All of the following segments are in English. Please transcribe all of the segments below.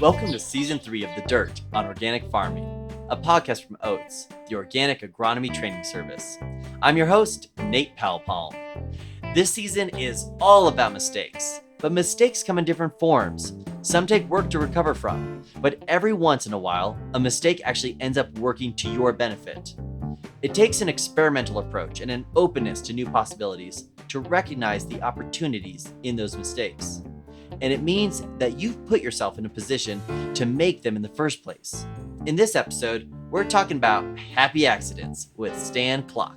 Welcome to Season 3 of The Dirt on Organic Farming, a podcast from Oats, the Organic Agronomy Training Service. I'm your host, Nate Powell-Palm. This season is all about mistakes, but mistakes come in different forms. Some take work to recover from, but every once in a while, a mistake actually ends up working to your benefit. It takes an experimental approach and an openness to new possibilities to recognize the opportunities in those mistakes. And it means that you've put yourself in a position to make them in the first place. In this episode, we're talking about happy accidents with Stan Kloc.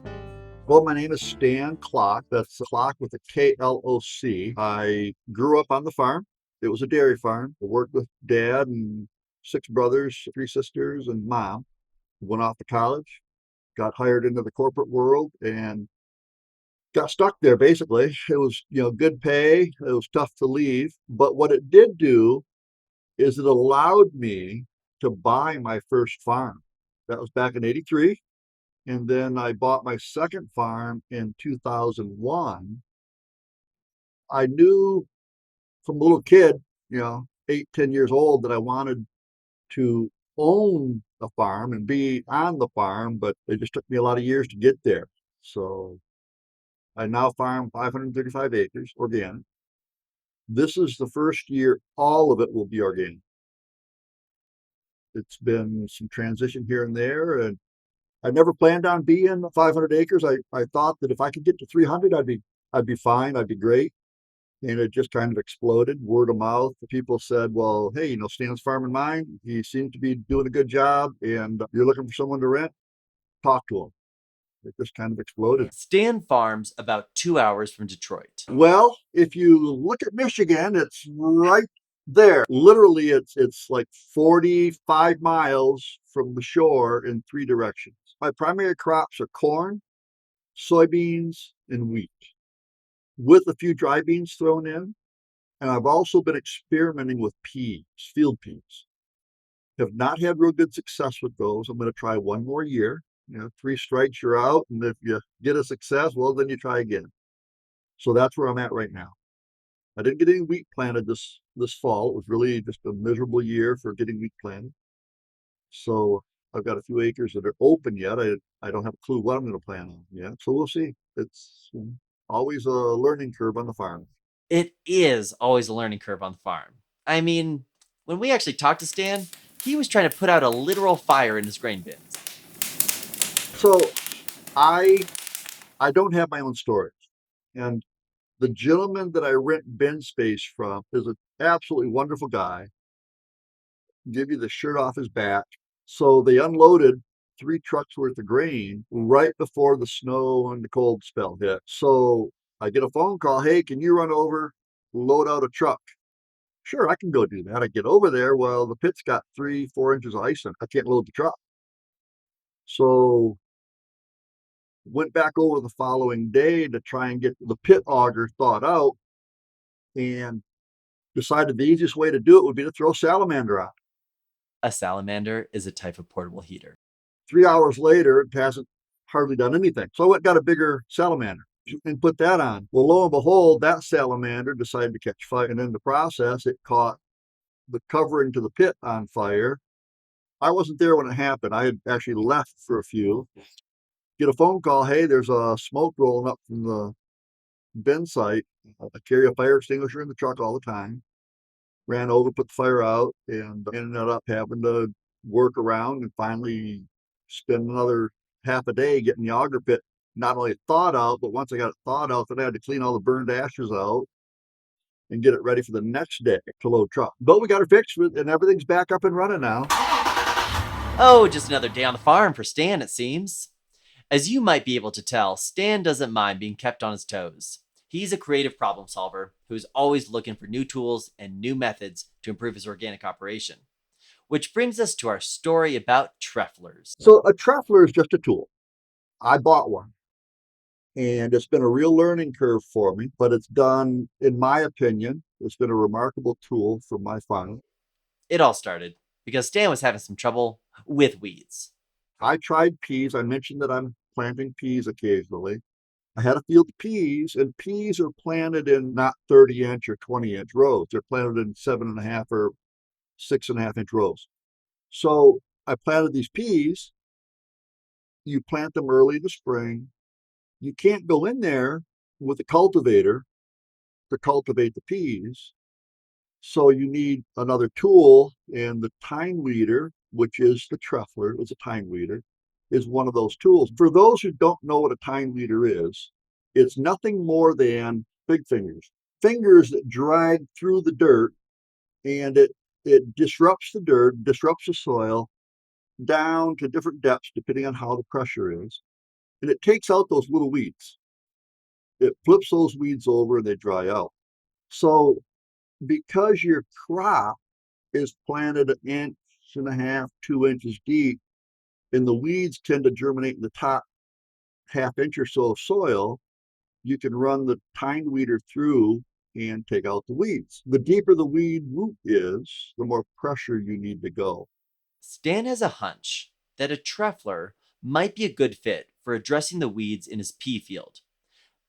Well, my name is Stan Kloc. That's Kloc with a K-L-O-C. I grew up on the farm. It was a dairy farm. I worked with Dad and 6 brothers, 3 sisters, and Mom. Went off to college, got hired into the corporate world, and got stuck there basically. It was, good pay. It was tough to leave. But what it did do is it allowed me to buy my first farm. That was back in '83. And then I bought my second farm in 2001. I knew from a little kid, 8, 10 years old, that I wanted to own a farm and be on the farm, but it just took me a lot of years to get there. So I now farm 535 acres organic. This is the first year all of it will be organic. It's been some transition here and there, and I never planned on being 500 acres. I thought that if I could get to 300, I'd be fine. I'd be great. And it just kind of exploded, word of mouth. People said, well, hey, Stan's farming mine. He seems to be doing a good job, and you're looking for someone to rent. Talk to him. It just kind of exploded. Stan farms about 2 hours from Detroit. Well, if you look at Michigan, it's right there. Literally, it's like 45 miles from the shore in 3 directions. My primary crops are corn, soybeans, and wheat, with a few dry beans thrown in. And I've also been experimenting with peas, field peas. Have not had real good success with those. I'm going to try one more year. 3 strikes, you're out. And if you get a success, well, then you try again. So that's where I'm at right now. I didn't get any wheat planted this fall. It was really just a miserable year for getting wheat planted. So I've got a few acres that are open yet. I don't have a clue what I'm going to plant on yet. So we'll see. It's always a learning curve on the farm. It is always a learning curve on the farm. I mean, when we actually talked to Stan, he was trying to put out a literal fire in his grain bins. So I don't have my own storage. And the gentleman that I rent bin space from is an absolutely wonderful guy. Give you the shirt off his back. So they unloaded 3 trucks worth of grain right before the snow and the cold spell hit. So I get a phone call. Hey, can you run over, load out a truck? Sure, I can go do that. I get over there. Well, the pit's got 3-4 inches of ice in it. I can't load the truck. So went back over the following day to try and get the pit auger thawed out, and decided the easiest way to do it would be to throw salamander on. A salamander is a type of portable heater. 3 hours later, it hasn't hardly done anything. So I went and got a bigger salamander and put that on. Well, lo and behold, that salamander decided to catch fire. And in the process, it caught the covering to the pit on fire. I wasn't there when it happened. I had actually left for a few. Get a phone call. Hey, there's a smoke rolling up from the bin site. I carry a fire extinguisher in the truck all the time. Ran over, put the fire out, and ended up having to work around and finally spend another half a day getting the auger pit not only thawed out, but once I got it thawed out, then I had to clean all the burned ashes out and get it ready for the next day to load truck. But we got it fixed, and everything's back up and running now. Oh, just another day on the farm for Stan, it seems. As you might be able to tell, Stan doesn't mind being kept on his toes. He's a creative problem solver who's always looking for new tools and new methods to improve his organic operation. Which brings us to our story about treflers. So a trefler is just a tool. I bought one, and it's been a real learning curve for me, but it's done, in my opinion, it's been a remarkable tool for my farm. It all started because Stan was having some trouble with weeds. I tried peas. I mentioned that I'm planting peas occasionally. I had a field of peas, and peas are planted in not 30-inch or 20-inch rows. They're planted in 7.5 or 6.5 inch rows. So I planted these peas. You plant them early in the spring. You can't go in there with a cultivator to cultivate the peas. So you need another tool, and the tine weeder, which is the truffler, is a tine weeder, is one of those tools. For those who don't know what a tine weeder is, it's nothing more than big fingers that drag through the dirt, and it disrupts the dirt, disrupts the soil down to different depths depending on how the pressure is, and it takes out those little weeds. It flips those weeds over and they dry out. So because your crop is planted 1.5 inches, 2 inches deep, and the weeds tend to germinate in the top half inch or so of soil, you can run the tine weeder through and take out the weeds. The deeper the weed root is, the more pressure you need to go. Stan has a hunch that a truffler might be a good fit for addressing the weeds in his pea field,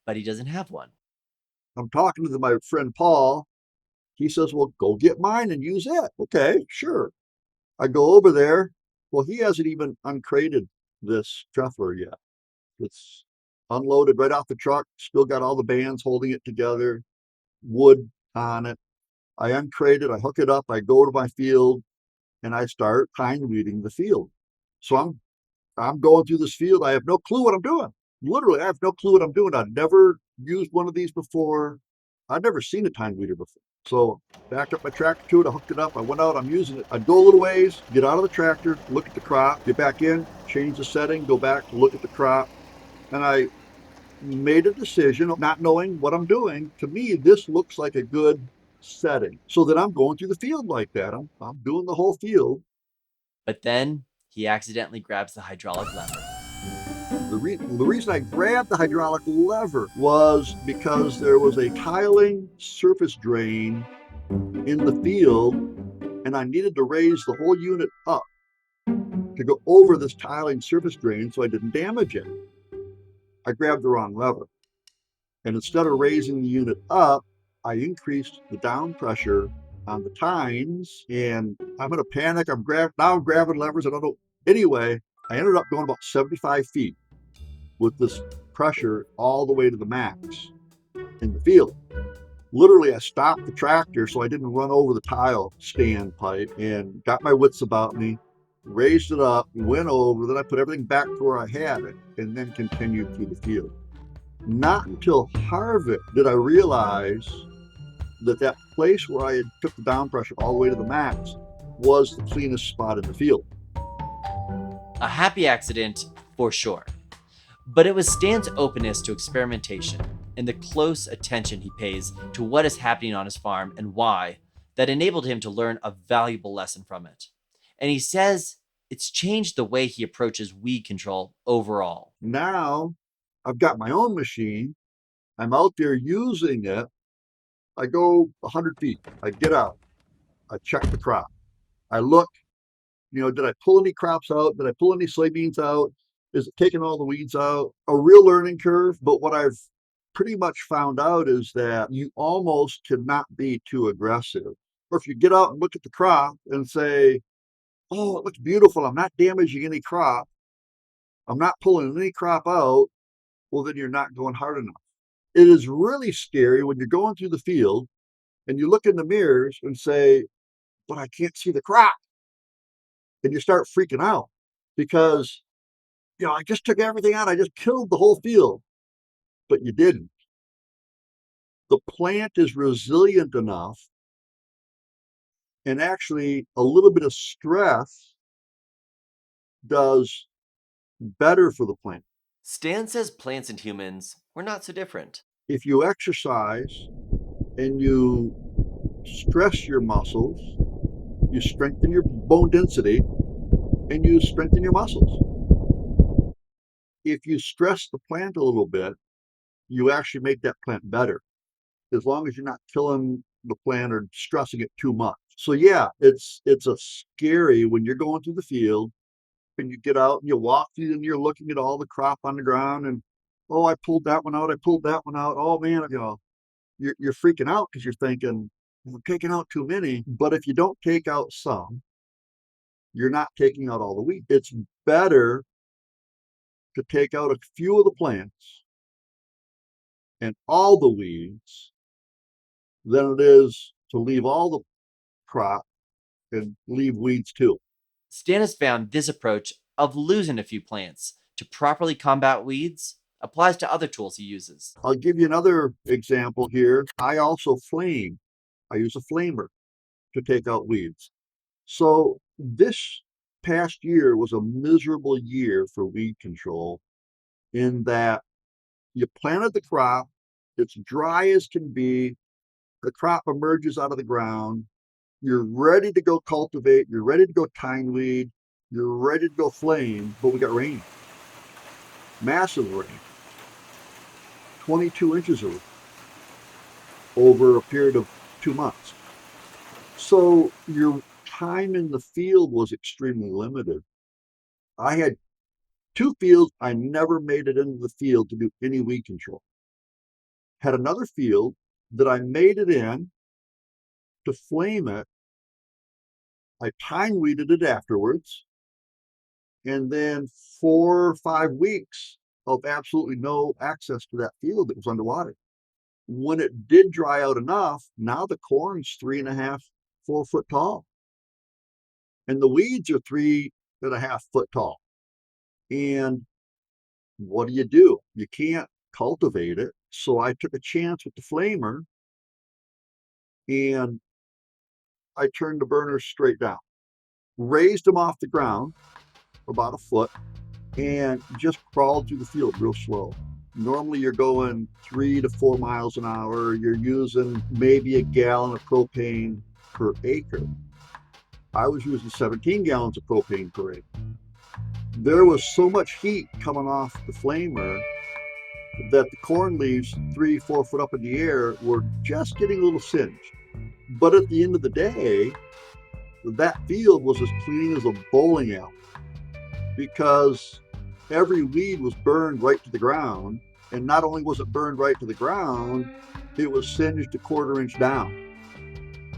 but he doesn't have one. I'm talking to my friend Paul. He says, well, go get mine and use it. Okay, sure. I go over there. Well, he hasn't even uncrated this truffler yet. It's unloaded right off the truck, still got all the bands holding it together, wood on it. I uncrate it, I hook it up, I go to my field, and I start tine weeding the field. So I'm going through this field. I have no clue what I'm doing. Literally, I have no clue what I'm doing. I've never used one of these before. I've never seen a tine weeder before. So backed up my tractor to it, I hooked it up, I went out, I'm using it. I'd go a little ways, get out of the tractor, look at the crop, get back in, change the setting, go back, look at the crop. And I made a decision, not knowing what I'm doing. To me, this looks like a good setting. So that I'm going through the field like that. I'm doing the whole field. But then he accidentally grabs the hydraulic lever. The reason I grabbed the hydraulic lever was because there was a tiling surface drain in the field, and I needed to raise the whole unit up to go over this tiling surface drain so I didn't damage it. I grabbed the wrong lever. And instead of raising the unit up, I increased the down pressure on the tines, and I'm in a panic. I'm grabbing levers. I don't know. Anyway, I ended up going about 75 feet with this pressure all the way to the max in the field. Literally, I stopped the tractor so I didn't run over the tile stand pipe, and got my wits about me, raised it up, went over, then I put everything back to where I had it, and then continued through the field. Not until harvest did I realize that place where I had took the down pressure all the way to the max was the cleanest spot in the field. A happy accident for sure. But it was Stan's openness to experimentation and the close attention he pays to what is happening on his farm and why that enabled him to learn a valuable lesson from it. And he says it's changed the way he approaches weed control overall. Now I've got my own machine. I'm out there using it. I go 100 feet. I get out. I check the crop. I look, did I pull any crops out? Did I pull any soybeans out? Is it taking all the weeds out? A real learning curve. But what I've pretty much found out is that you almost cannot be too aggressive. Or if you get out and look at the crop and say, oh, it looks beautiful, I'm not damaging any crop, I'm not pulling any crop out, well, then you're not going hard enough. It is really scary when you're going through the field and you look in the mirrors and say, but I can't see the crop. And you start freaking out because, I just took everything out. I just killed the whole field, but you didn't. The plant is resilient enough, and actually a little bit of stress does better for the plant. Stan says plants and humans were not so different. If you exercise and you stress your muscles, you strengthen your bone density, and you strengthen your muscles. If you stress the plant a little bit, you actually make that plant better, as long as you're not killing the plant or stressing it too much. So yeah, it's a scary when you're going through the field and you get out and you walk through and you're looking at all the crop on the ground and, oh, I pulled that one out, I pulled that one out. Oh man, you're freaking out because you're thinking, We're taking out too many. But if you don't take out some, you're not taking out all the weeds. It's better to take out a few of the plants and all the weeds than it is to leave all the crop and leave weeds too. Stan has found this approach of losing a few plants to properly combat weeds applies to other tools he uses. I'll give you another example here. I also flame. I use a flamer to take out weeds. So this past year was a miserable year for weed control in that you planted the crop, it's dry as can be, the crop emerges out of the ground, you're ready to go cultivate, you're ready to go tine weed, you're ready to go flame, but we got rain. Massive rain. 22 inches of over a period of 2 months. So your time in the field was extremely limited. I had 2 fields, I never made it into the field to do any weed control. Had another field that I made it in to flame it. I tine weeded it afterwards. And then 4 or 5 weeks of absolutely no access to that field that was underwater. When it did dry out enough, now the corn's 3.5, 4 foot tall. And the weeds are 3.5 foot tall. And what do? You can't cultivate it. So I took a chance with the flamer and I turned the burners straight down, raised them off the ground about a foot, and just crawled through the field real slow. Normally you're going 3 to 4 miles an hour. You're using maybe a gallon of propane per acre. I was using 17 gallons of propane per acre. There was so much heat coming off the flamer that the corn leaves 3, 4 foot up in the air were just getting a little singed. But at the end of the day, that field was as clean as a bowling alley because every weed was burned right to the ground. And not only was it burned right to the ground, it was singed a 1/4 inch down.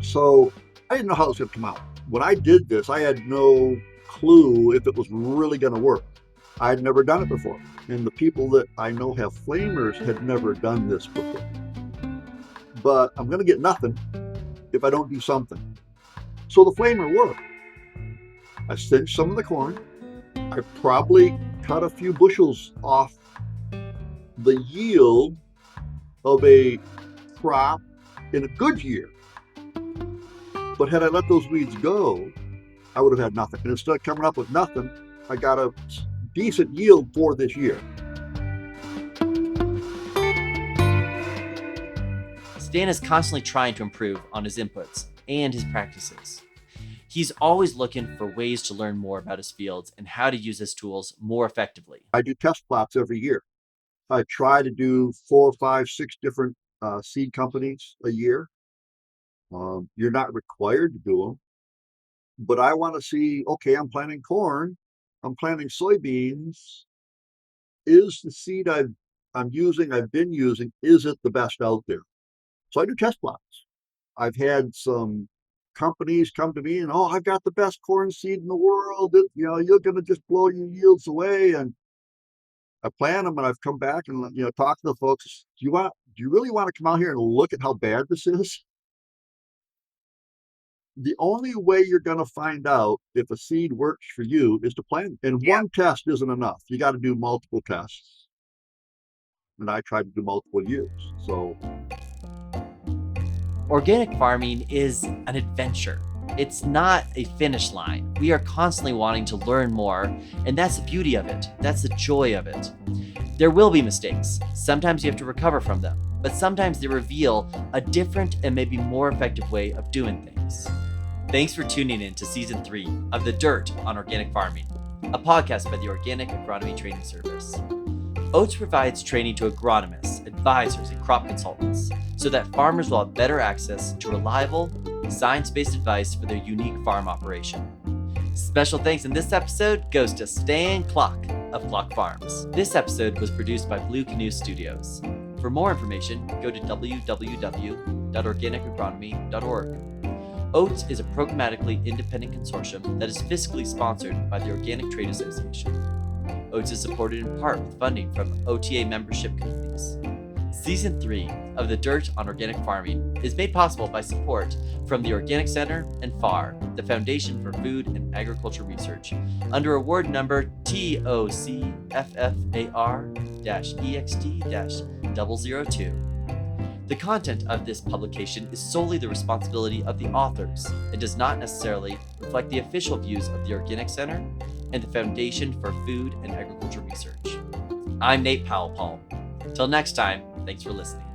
So I didn't know how it was going to come out. When I did this, I had no clue if it was really going to work. I had never done it before. And the people that I know have flamers had never done this before. But I'm going to get nothing if I don't do something. So the flamer worked. I singed some of the corn. I probably cut a few bushels off the yield of a crop in a good year. But had I let those weeds go, I would have had nothing. And instead of coming up with nothing, I got a decent yield for this year. Stan is constantly trying to improve on his inputs and his practices. He's always looking for ways to learn more about his fields and how to use his tools more effectively. I do test plots every year. I try to do 4, 5, 6 different seed companies a year. You're not required to do them, but I want to see, okay, I'm planting corn, I'm planting soybeans. Is the seed I've been using, is it the best out there? So I do test plots. I've had some companies come to me and, oh, I've got the best corn seed in the world. You're going to just blow your yields away. And I plant them and I've come back and, talk to the folks. Do you really want to come out here and look at how bad this is? The only way you're going to find out if a seed works for you is to plant it. And one test isn't enough. You got to do multiple tests. And I tried to do multiple years. So organic farming is an adventure. It's not a finish line. We are constantly wanting to learn more, and that's the beauty of it. That's the joy of it. There will be mistakes. Sometimes you have to recover from them, but sometimes they reveal a different and maybe more effective way of doing things. Thanks for tuning in to Season 3 of The Dirt on Organic Farming, a podcast by the Organic Agronomy Training Service. Oats provides training to agronomists, advisors, and crop consultants so that farmers will have better access to reliable, science-based advice for their unique farm operation. Special thanks in this episode goes to Stan Kloc of Kloc Farms. This episode was produced by Blue Canoe Studios. For more information, go to www.kloc.com. www.organicagronomy.org. OATS is a programmatically independent consortium that is fiscally sponsored by the Organic Trade Association. OATS is supported in part with funding from OTA membership communities. Season 3 of The Dirt on Organic Farming is made possible by support from the Organic Center and FAR, the Foundation for Food and Agriculture Research, under award number TOCFFAR-EXT-002. The content of this publication is solely the responsibility of the authors and does not necessarily reflect the official views of the Organic Center and the Foundation for Food and Agriculture Research. I'm Nate Powell-Paul. Till next time, thanks for listening.